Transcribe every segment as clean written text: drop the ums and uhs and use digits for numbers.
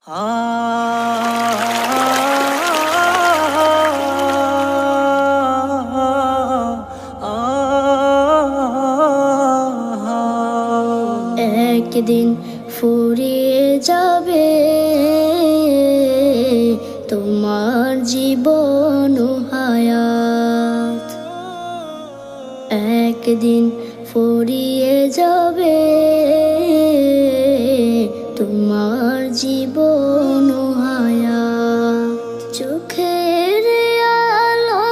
একদিন ফুরিয়ে যাবে তোমার জীবন ও হায়াত। একদিন ফুরিয়ে যাবে তোমার জীবন ও হায়াত। চোখের আলো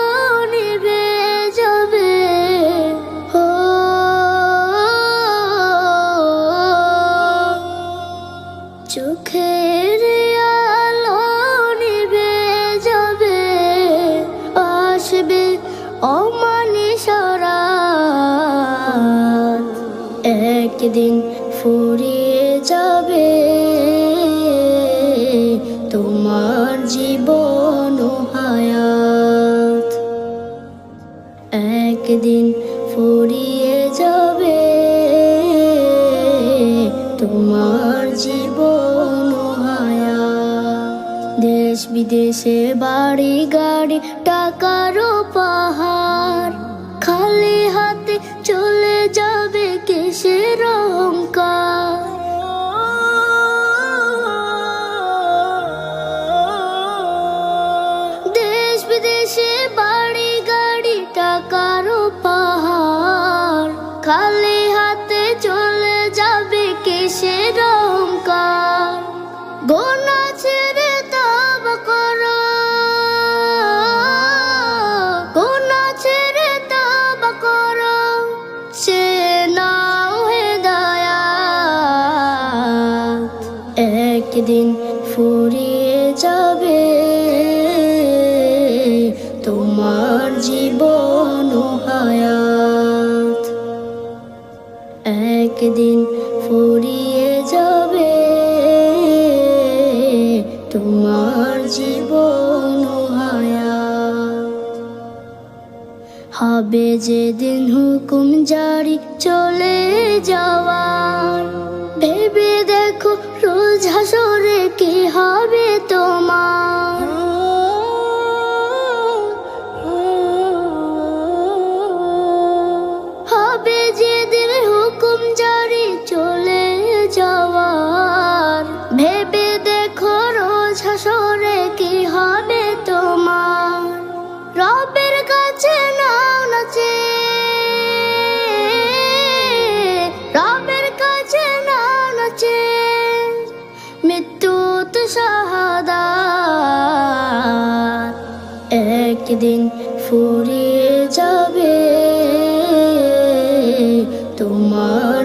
নিভে যাবে, ও চোখের আলো নিভে যাবে, আসবে অমানিসা রাত। একদিন ফুরিয়ে যাবে তোমার জীবন ও হায়াত। একদিন ফুরিয়ে যাবে তোমার জীবন ও হায়াত। দেশ বিদেশে বাড়ি গাড়ি টাকারও পাহাড়, খালি হাতে চলে যাবে কিসের অহংকার। দেশ বিদেশে বাড়ি গাড়ি টাকারও পাহাড়, খালি হাতে চলে যাবে কিসের অহংকার। গোনা ছেড়ে তওবা করো, গোনা ছেড়ে তওবা করো, সে নাও হেদায়াত। একদিন ফুরিয়ে যাবে তোমার জীবন ও হায়াত। একদিন ফুরিয়ে যাবে তোমার জীবন ও হায়াত। হবে যেদিন হুকুম জারি চলে যাওয়ার, ভেবে দেখো রোজ হাসরে কি হবে তোমার। হবে যেদিন হুকুম জারি চলে যাওয়ার, ভেবে দেখো রোজ হাসরে কি হবে তোমার। রবের কাছে নাও না চেয়ে, রবের কাছে নাও না চেয়ে, মৃত্যু তো শাহাদাত। একদিন ফুরিয়ে যাবে তোমার